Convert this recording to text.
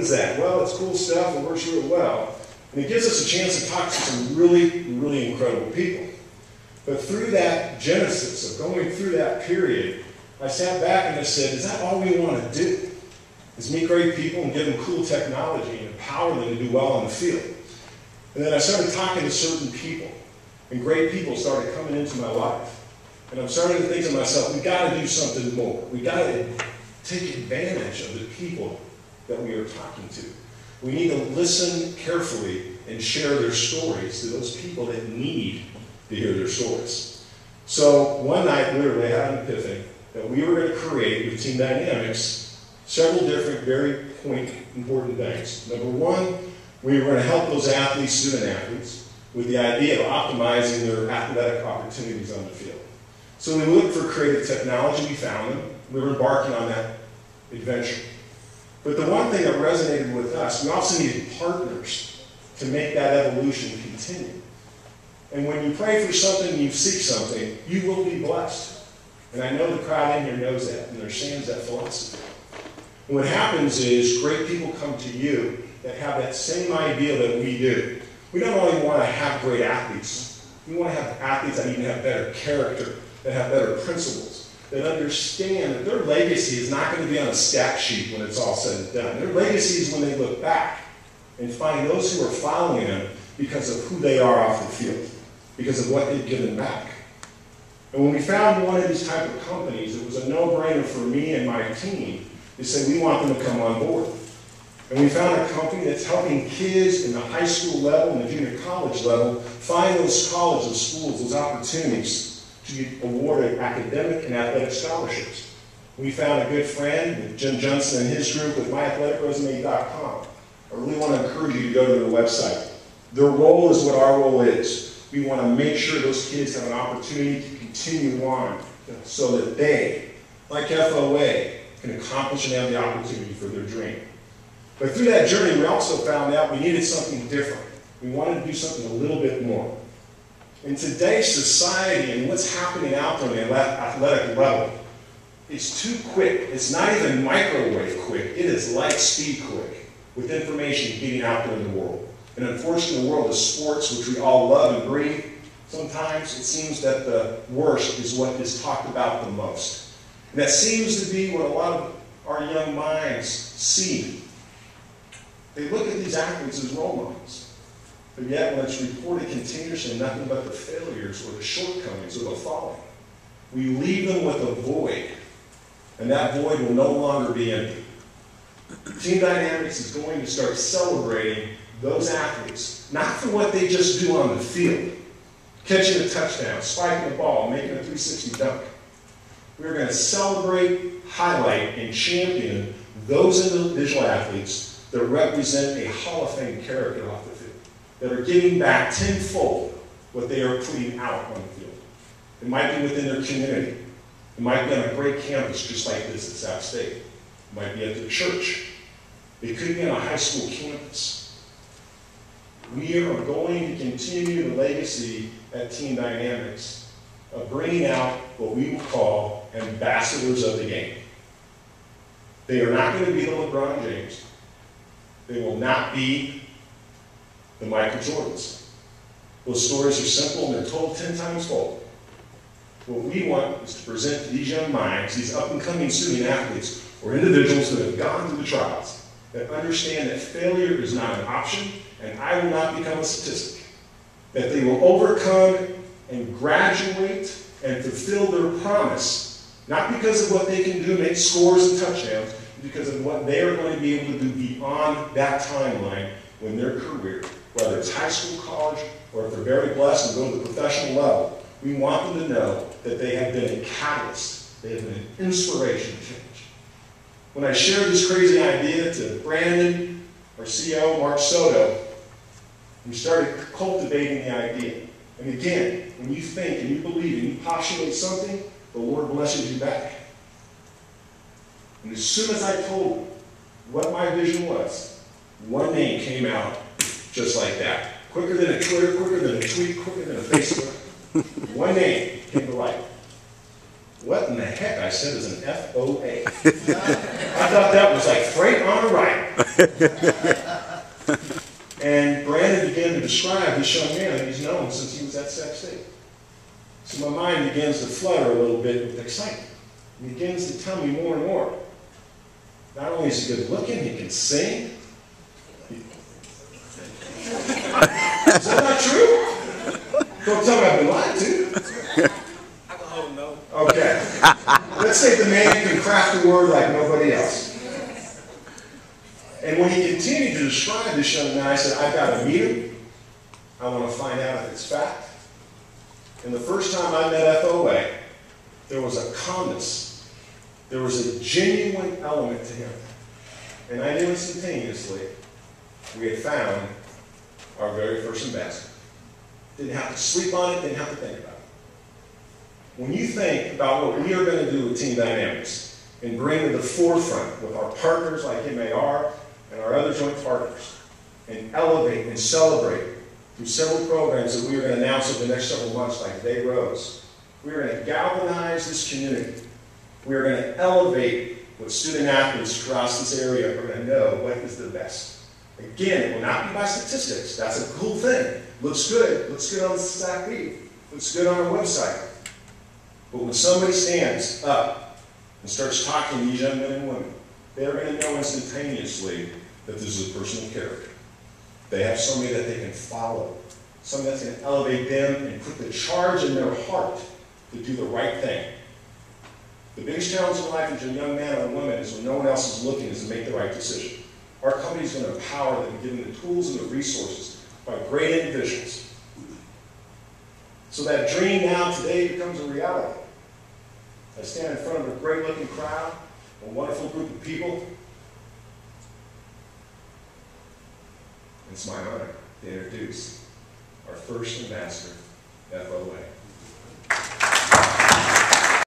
is that? Well, it's cool stuff. It works really well. And it gives us a chance to talk to some really, really incredible people. But through that genesis of going through that period, I sat back and I said, is that all we want to do? Is meet great people and give them cool technology and empower them to do well on the field? And then I started talking to certain people, and great people started coming into my life. And I'm starting to think to myself, we've got to do something more. We've got to take advantage of the people that we are talking to. We need to listen carefully and share their stories to those people that need to hear their stories. So one night, literally, I had an epiphany that we were going to create with Team-Dynamix several different, very important things. Number one, we were going to help those athletes, student athletes, with the idea of optimizing their athletic opportunities on the field. So we looked for creative technology, we found them, we were embarking on that adventure. But the one thing that resonated with us, we also needed partners to make that evolution continue. And when you pray for something and you seek something, you will be blessed. And I know the crowd in here knows that, and understands that philosophy. And what happens is great people come to you that have that same idea that we do. We don't only want to have great athletes, we want to have athletes that even have better character, that have better principles, that understand that their legacy is not going to be on a stat sheet when it's all said and done. Their legacy is when they look back and find those who are following them because of who they are off the field, because of what they've given back. And when we found one of these type of companies, it was a no-brainer for me and my team to say we want them to come on board. And we found a company that's helping kids in the high school level and the junior college level find those colleges, schools, those opportunities to be awarded academic and athletic scholarships. We found a good friend with Jim Johnson and his group with myathleticresume.com. I really want to encourage you to go to their website. Their role is what our role is. We want to make sure those kids have an opportunity to continue on so that they, like FOA, can accomplish and have the opportunity for their dream. But through that journey, we also found out we needed something different. We wanted to do something a little bit more. In today's society and what's happening out there on the athletic level, it's too quick. It's not even microwave quick. It is light speed quick with information getting out there in the world. And unfortunately, the world of sports, which we all love and breathe, sometimes it seems that the worst is what is talked about the most. And that seems to be what a lot of our young minds see. They look at these athletes as role models. But yet, when it's reported continuously nothing but the failures or the shortcomings or the falling, we leave them with a void. And that void will no longer be empty. Team-Dynamix is going to start celebrating those athletes, not for what they just do on the field, catching a touchdown, spiking a ball, making a 360 dunk. We're going to celebrate, highlight, and champion those individual athletes that represent a Hall of Fame character off the field, that are giving back tenfold what they are putting out on the field. It might be within their community. It might be on a great campus just like this at South State. It might be at their church. It could be on a high school campus. We are going to continue the legacy at Team-Dynamix of bringing out what we will call ambassadors of the game. They are not going to be the LeBron James. They will not be the Michael Jordans. Those stories are simple and they're told 10 times fold. What we want is to present to these young minds, these up-and-coming student athletes, or individuals that have gone through the trials, that understand that failure is not an option, and I will not become a statistic. That they will overcome and graduate and fulfill their promise, not because of what they can do, make scores and touchdowns, because of what they are going to be able to do beyond that timeline when their career, whether it's high school, college, or if they're very blessed and go to the professional level, we want them to know that they have been a catalyst. They have been an inspiration to change. When I shared this crazy idea to Brandon, our CEO, Mark Soto, we started cultivating the idea. And again, when you think and you believe and you postulate something, the Lord blesses you back. And as soon as I told them what my vision was, one name came out just like that. Quicker than a Twitter, quicker than a tweet, quicker than a Facebook. One name came to light. What in the heck, I said, is an FOA. I thought that was like freight on a ride. And Brandon began to describe this young man that he's known since he was at Sac State. So my mind begins to flutter a little bit with excitement. He begins to tell me more and more. Not only is he good looking, he can sing. Is that not true? Don't tell me I've been lied to. Oh, no. Okay. Let's say the man can craft a word like nobody else. And when he continued to describe this young man, I said, I've got to meet him. I want to find out if it's fact. And the first time I met FOA, there was a calmness. There was a genuine element to him. And I knew instantaneously we had found our very first ambassador. Didn't have to sleep on it, didn't have to think about it. When you think about what we are going to do with Team-Dynamix and bring to the forefront with our partners like Amey and our other joint partners, and elevate and celebrate through several programs that we are going to announce over the next several months like Day Rose, we are going to galvanize this community. We are going to elevate what student athletes across this area are going to know what is the best. Again, it will not be by statistics. That's a cool thing. Looks good on the SAC feed. Looks good on our website. But when somebody stands up and starts talking to these young men and women, they're going to know instantaneously that this is a person of character. They have somebody that they can follow. Somebody that's going to elevate them and put the charge in their heart to do the right thing. The biggest challenge in life as a young man or woman is when no one else is looking is to make the right decision. Our company is going to empower them and give them the tools and the resources by great individuals. So that dream now today becomes a reality. I stand in front of a great looking crowd, a wonderful group of people. It's my honor to introduce our first ambassador, FOA.